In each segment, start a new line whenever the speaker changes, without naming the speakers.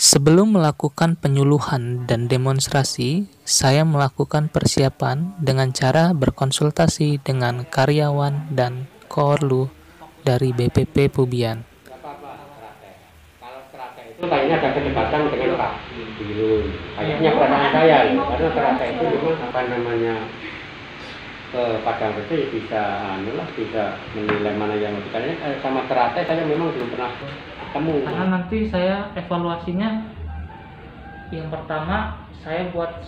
Sebelum melakukan penyuluhan dan demonstrasi, saya melakukan persiapan dengan cara berkonsultasi dengan karyawan dan Koorlu dari BPP Pubian.
Kalau Serata itu kayaknya ada kedekatan dengan Pak Dirun. Kayaknya perasaan saya loh, karena Serata itu memang apa namanya Padang Besi bisa bisa menilai mana yang lebih. Kayaknya sama Serata saya memang belum pernah ketemu.
Karena nanti saya evaluasinya, yang pertama saya buat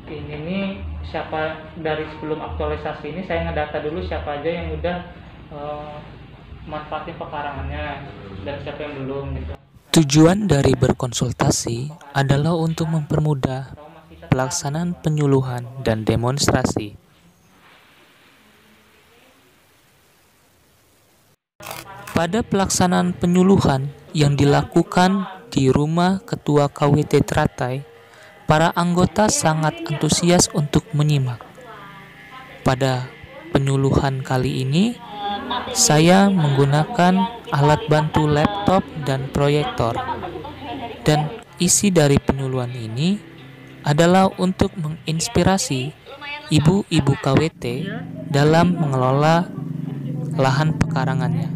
ini nih siapa dari sebelum aktualisasi ini saya ngedata dulu siapa aja yang udah manfaatin pekarangannya dan siapa yang belum gitu. Tujuan dari berkonsultasi adalah untuk mempermudah pelaksanaan penyuluhan dan demonstrasi. Pada pelaksanaan penyuluhan yang dilakukan di rumah Ketua KWT Teratai, para anggota sangat antusias untuk menyimak. Pada penyuluhan kali ini, saya menggunakan alat bantu laptop dan proyektor. Dan isi dari penyuluhan ini adalah untuk menginspirasi ibu-ibu KWT dalam mengelola lahan pekarangannya.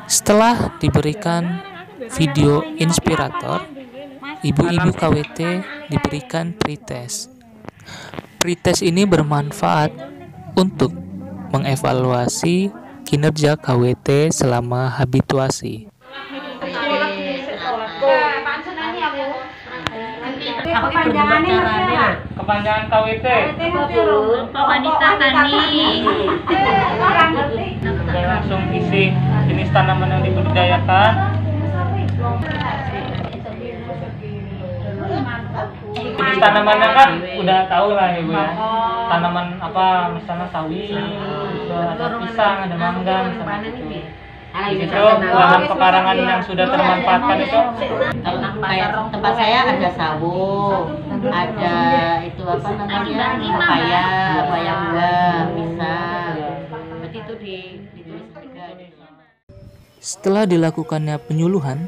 Setelah diberikan video inspirator, ibu-ibu KWT diberikan pretest. Pretest ini bermanfaat untuk mengevaluasi kinerja KWT selama habituasi. Kepanjangan KWT.
Pak Wanita Tani.
Udah langsung isi jenis tanaman yang dibudidayakan. Jenis tanamannya kan udah tahu lah ibu ya. Tanaman apa, misalnya sawi, ada pisang, ada mangga, misalnya gitu. Itu lahan pekarangan yang sudah termanfaatkan itu.
Kalau kayak tempat saya ada sawo, ada itu apa namanya pepaya, pepaya buah, pisang. Berarti itu ditulis tiga.
Setelah dilakukannya penyuluhan,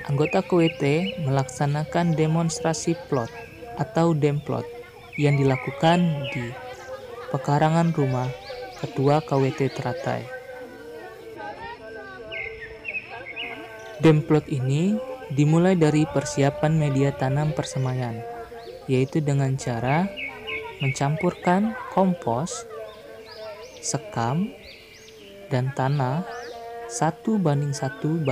anggota KWT melaksanakan demonstrasi plot atau demplot yang dilakukan di pekarangan rumah Ketua KWT Teratai. Demplot ini dimulai dari persiapan media tanam persemaian, yaitu dengan cara mencampurkan kompos, sekam, dan tanah 1:1:1:1.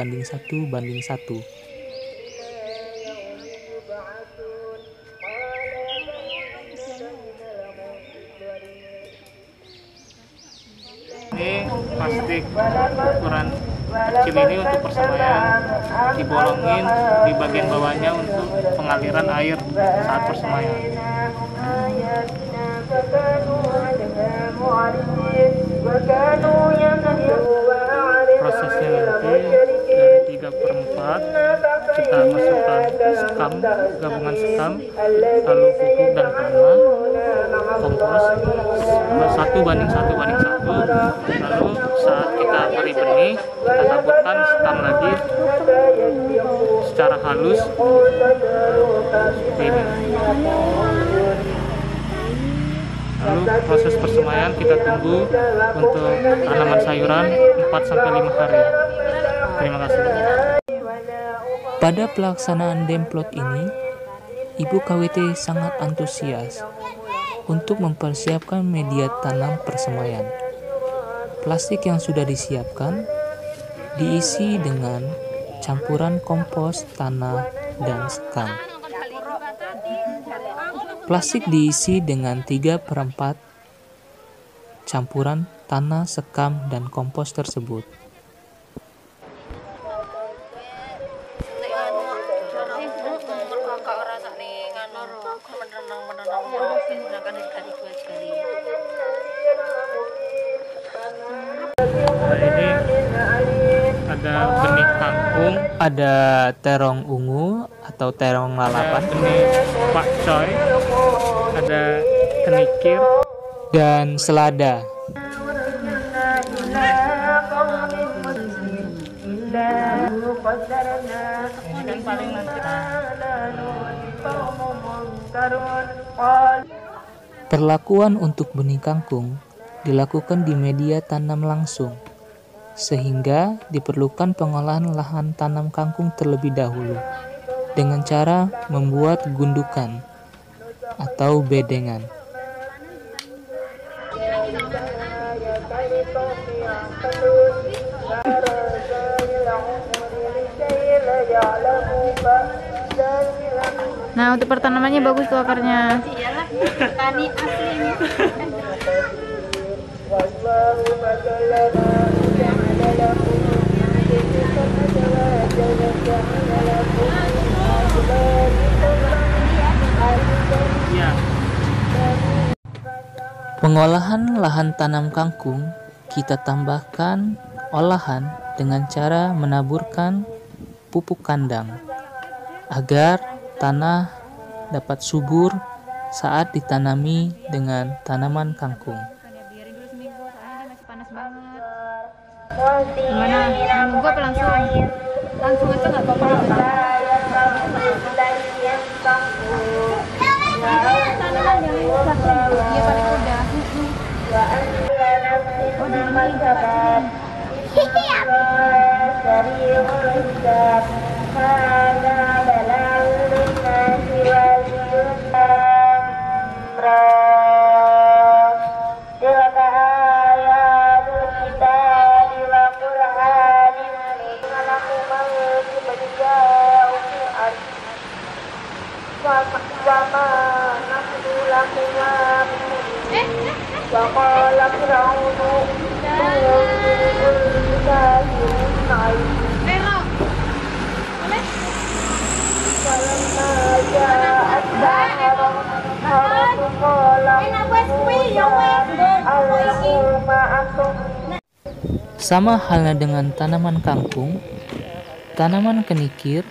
Ini plastik ukuran kecil ini untuk persemaian, dibolongin di bagian bawahnya untuk pengaliran air saat persemaian. Prosesnya nanti dari 3/4 kita masukkan sekam, gabungan sekam, lalu pupuk dan tanah, kompos 1:1:1. Lalu saat kita beri benih, kita taburkan sekam lagi secara halus seperti ini. Lalu proses persemaian kita tunggu untuk tanaman sayuran 4-5 hari. Terima kasih. Pada pelaksanaan demplot ini, Ibu KWT sangat antusias untuk mempersiapkan media tanam persemaian. Plastik yang sudah disiapkan diisi dengan campuran kompos, tanah, dan sekam. Plastik diisi dengan 3/4 campuran tanah, sekam, dan kompos tersebut. Nah, ini ada benih kangkung, ada terong ungu atau terong lalapan, benih pakcoy, ada kenikir, dan selada. Ini kan paling
Perlakuan untuk benih kangkung dilakukan di media tanam langsung, sehingga diperlukan pengolahan lahan tanam kangkung terlebih dahulu dengan cara membuat gundukan atau bedengan.
Nah, untuk pertanamannya bagus tuh akarnya.
Tani aslinya.
Iya.
Pengolahan lahan tanam kangkung, kita tambahkan olahan dengan cara menaburkan pupuk kandang agar tanah dapat subur saat ditanami dengan tanaman kangkung.
Biarin dulu seminggu, soalnya dia masih panas banget. Gimana? Seminggu apa langsung? Langsung aja nggak apa-apa. Iya paling udah.
Sama halnya dengan tanaman kangkung, tanaman kenikir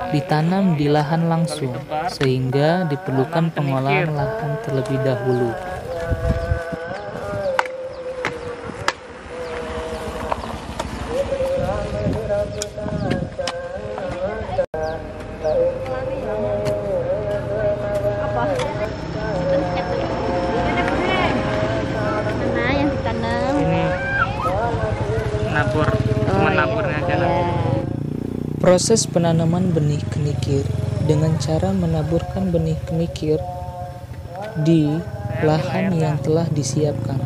ditanam di lahan langsung, sehingga diperlukan pengolahan lahan terlebih dahulu.
Mana yang ditanam?
Ini menaburnya aja nanti.
Proses penanaman benih kenikir dengan cara menaburkan benih kenikir di lahan yang telah disiapkan.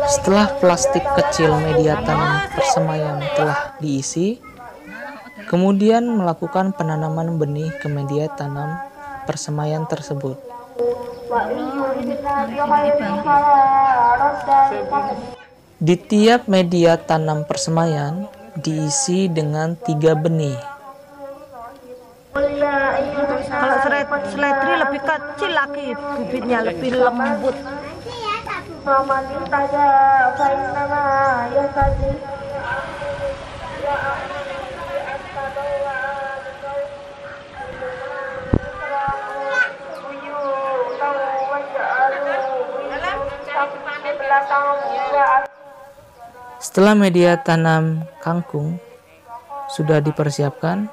Setelah plastik kecil media tanam persemaian telah diisi, kemudian melakukan penanaman benih ke media tanam persemaian tersebut. Di tiap media tanam persemaian diisi dengan 3 benih.
Kalau seledri lebih kecil lagi, bibitnya lebih lembut.
Setelah media tanam kangkung sudah dipersiapkan,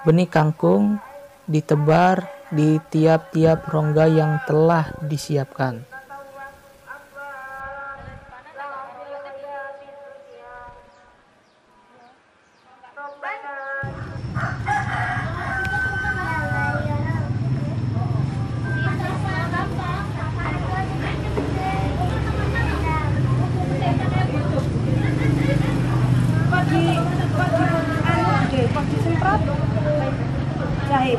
benih kangkung ditebar di tiap-tiap rongga yang telah disiapkan.
semprot jahe.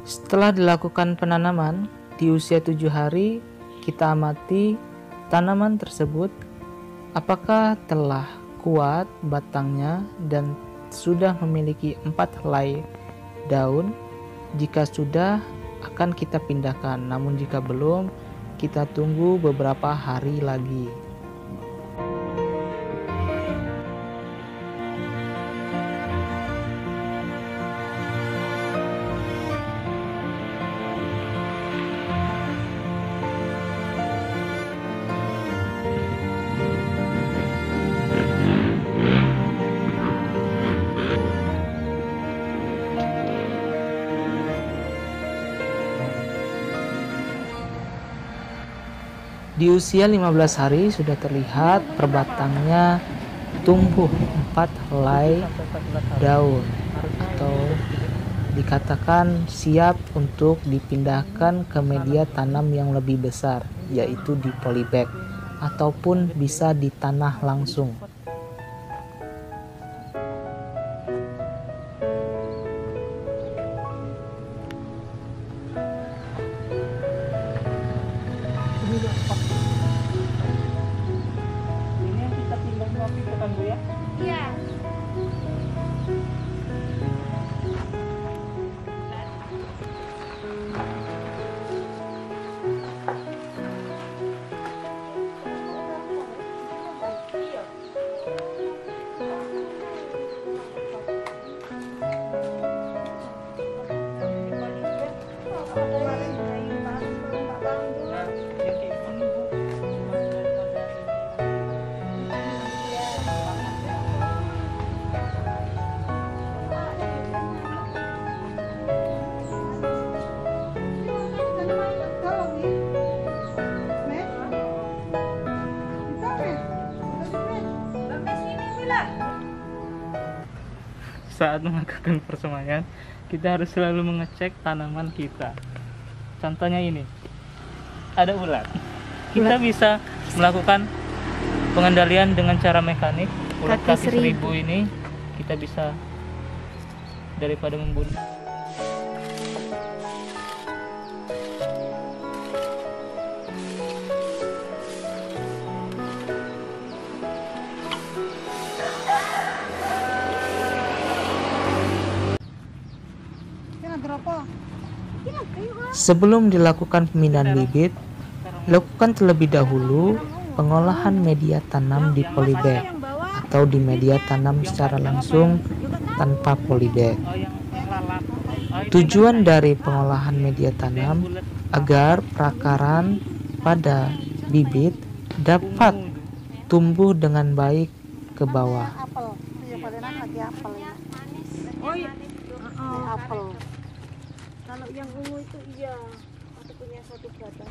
Setelah dilakukan penanaman, di usia 7 hari kita amati tanaman tersebut apakah telah kuat batangnya dan sudah memiliki 4 helai daun. Jika sudah, akan kita pindahkan, namun jika belum, kita tunggu beberapa hari lagi. Di usia 15 hari sudah terlihat perbatangnya tumbuh 4 helai daun atau dikatakan siap untuk dipindahkan ke media tanam yang lebih besar, yaitu di polybag ataupun bisa di tanah langsung.
Ini yang kita timbang waktu itu kan Bu ya?
Iya.
Saat melakukan persemaian, kita harus selalu mengecek tanaman kita. Contohnya ini, ada ulat. Kita bisa melakukan pengendalian dengan cara mekanik. Ulat kaki seribu ini kita bisa, daripada membunuh.
Sebelum dilakukan pemindahan bibit, lakukan terlebih dahulu pengolahan media tanam di polybag atau di media tanam secara langsung tanpa polybag. Tujuan dari pengolahan media tanam agar perakaran pada bibit dapat tumbuh dengan baik ke bawah.
Oh iya, apel. Kalau yang ungu itu iya, aku punya satu batang.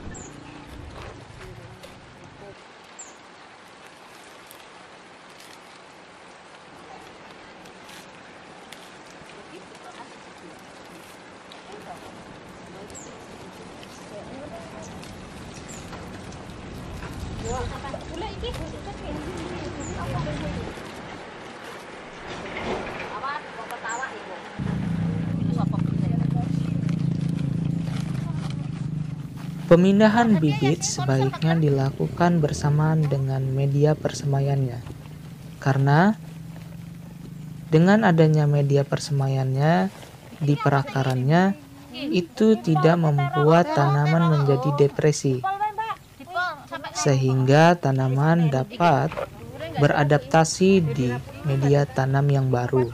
Pemindahan bibit sebaiknya dilakukan bersamaan dengan media persemaiannya, karena dengan adanya media persemaiannya di perakarannya itu tidak membuat tanaman menjadi depresi, sehingga tanaman dapat beradaptasi di media tanam yang baru.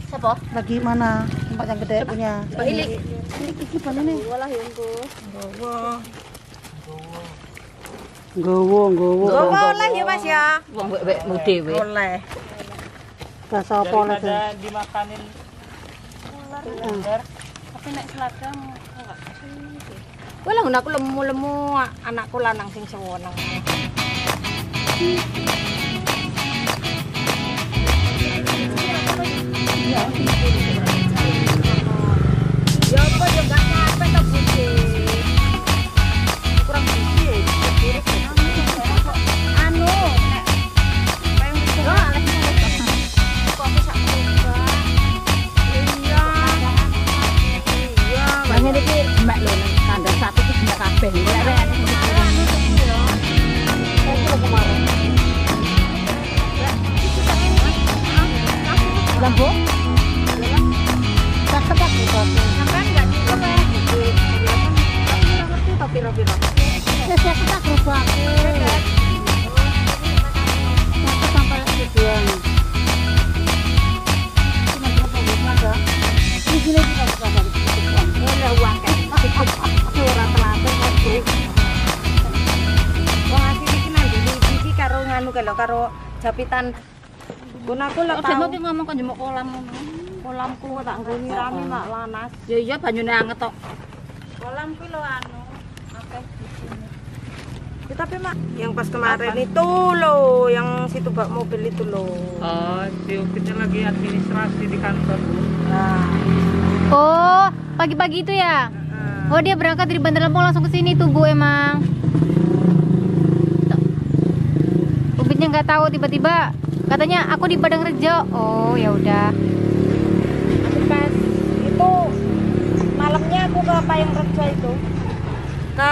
Siapa?
Lagi mana tempat yang gede punya? Ini iki mana nih? Walah ya Nggowo. Nggowo oleh ya Mas ya.
Wong wekmu dhewe.
Oleh. Bahasa apa
Daripada
oleh?
dimakanin ular.
Tapi nek selagam enggak. Walah aku lemu-lemu anakku lanang sing sewenang. Ya apa ya enggak nyampe to Budi. Kurang bisi ya. Anu nek pengen yo alih kok bisa berubah. Iya. Iya, banyak iki mbak lho nang tanggal 1 iki mbak kabeh. Lampu? Tak tebak nih kopi. Sampai enggak dicoba. Ngerti tapi piro-piro. Saya tak berubah. Sampai tujuan. Cuma berapa bulan ada? Di sini juga berapa? Udah uang kan. Orang telanjang kopi. Wong asli iki nang iki karo nganu karo japitan. Gunaku lek tau. Ki ngomong kon jemuk kolam ngono. Kolamku tak nggo nyirami mak lanas. Ya iya banyune anget tok. Kolamku lho anu akeh di sini. Ya, tapi mak yang pas kemarin itu loh, yang situ bak mobil itu loh.
Oh, si Upitnya lagi administrasi di kantor, Bu.
Nah,
Oh, pagi-pagi itu ya? Oh, dia berangkat dari Bandar Lampung langsung ke sini tuh, Bu, emang. Ubitnya nggak tahu, tiba-tiba katanya aku di Padang Rejo. Oh, ya udah.
pas itu malamnya aku ke Payung Rejo itu. Ke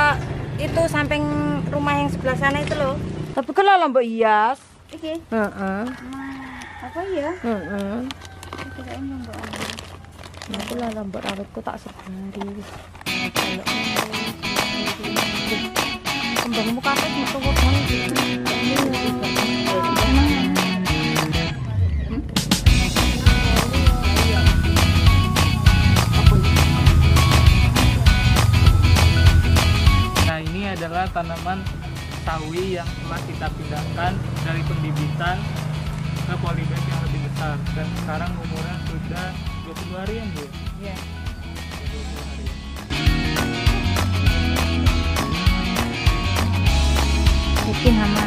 itu samping rumah yang sebelah sana itu loh. Tapi kalau Lombok Hias. Iki. Heeh. Apa ya? Heeh. Kirain Lombok Rawit. Aku lah Lombok Rawitku tak sebari. Kembang muka apa metu wong
Nah, ini adalah tanaman sawi yang telah kita pindahkan dari pembibitan ke polybag yang lebih besar, dan sekarang umurnya sudah 20 harian, Bu.
Iya.
Bikin hama.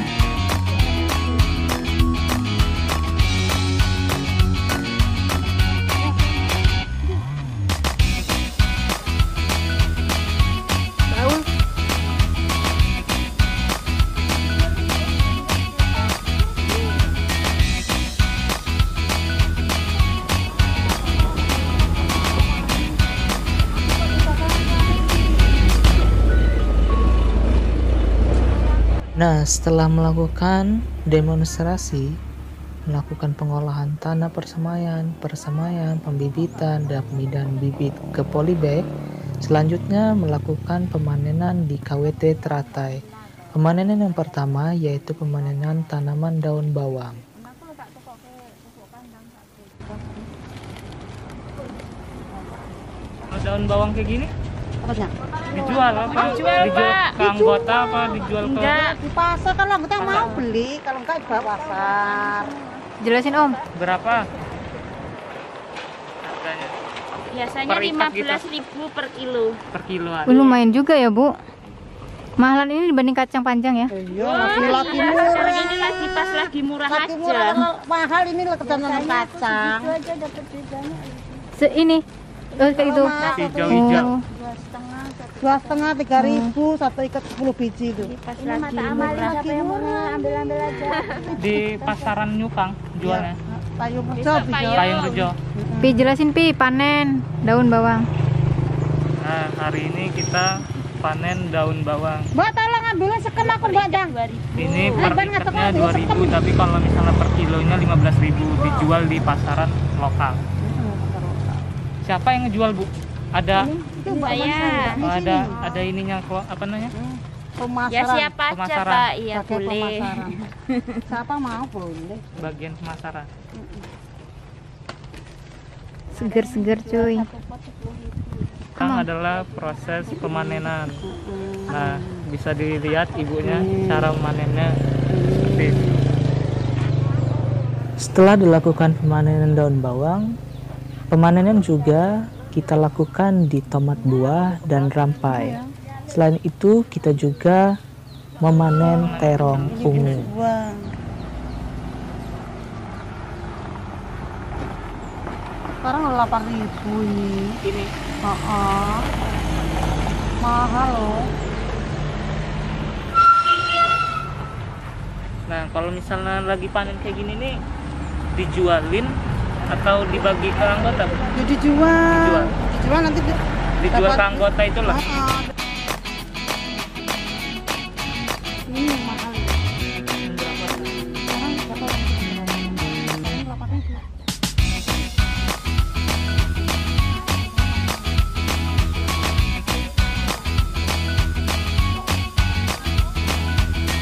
Nah, setelah melakukan demonstrasi, melakukan pengolahan tanah persemaian, pembibitan, dan pemindahan bibit ke polybag, selanjutnya melakukan pemanenan di KWT Teratai. Pemanenan yang pertama yaitu pemanenan tanaman daun bawang.
Daun bawang kayak gini
Apanya?
dijual apa? Dijual ke anggota apa dijual ke?
Enggak, di pasar kalau anggota mau beli, kalau enggak di pasar.
Jelasin Om.
Berapa harganya?
Biasanya
Per ikat gitu?
15.000 per kilo.
Per kiloan.
Lumayan juga ya, Bu. Mahalan ini dibanding kacang panjang ya.
Iya, lagi
Sekarang
murah.
ini lagi pas lagi murah
Lagi
aja.
murah, kalau mahal ini lah kerjaan kacang.
Ini Oh, kayak gitu.
Hijau-hijau.
2,5, 3.000, satu ikat 10 biji itu.
Ini mata amal, siapa yang mau ambil aja.
Di pasaran Nyukang jualnya.
Payung Rejo,
Payung Rejo.
Pi jelasin Pi, panen daun bawang.
Nah, hari ini kita panen daun bawang.
Mbak tolong ambilnya seken aku Mbak Dang.
Ini per ikatnya 2.000, tapi kalau misalnya per kilonya 15.000, dijual di pasaran lokal. Siapa yang ngejual, Bu? Ada
Saya.
oh, ada ininya apa namanya?
Pemasaran.
Ya siapa aja
Pemasaran.
Pak, iya
Pakai
boleh.
pemasaran. Siapa mau boleh.
Bagian pemasaran.
Seger-seger cuy.
Sekarang adalah proses pemanenan. Nah, bisa dilihat ibunya cara memanennya seperti ini.
Setelah dilakukan pemanenan daun bawang, pemanenan juga kita lakukan di tomat buah dan rampai. Selain itu, kita juga memanen terong ungu.
Sekarang 8.000 ini.
Ini
Mahal loh.
Nah, kalau misalnya lagi panen kayak gini nih, dijualin atau dibagi ke anggota, Bu?
Ya, dijual. Dijual nanti
Dijual ke anggota itu loh.
Ini yang mahal. Sekarang berapa? Sekarang 8.000.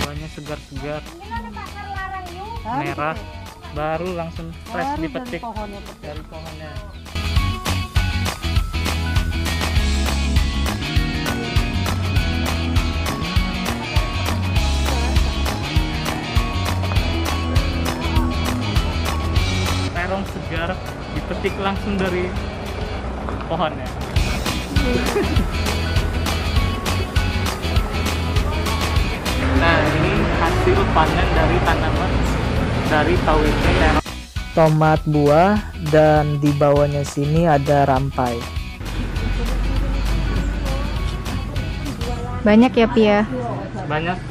Buahnya segar-segar, merah, baru langsung fresh dipetik dari pohonnya. Terong segar dipetik langsung dari pohonnya. Nah, ini hasil panen dari tanaman dari KWP terong.
Tomat buah dan di bawahnya sini ada rampai.
Banyak ya Pi ya.
Banyak,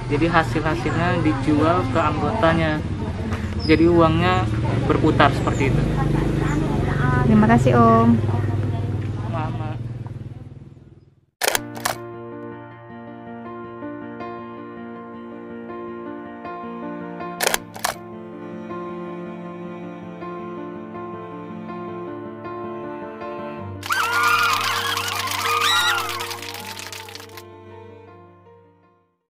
jadi hasil-hasilnya dijual ke anggotanya, jadi uangnya berputar seperti itu.
Terima kasih Om.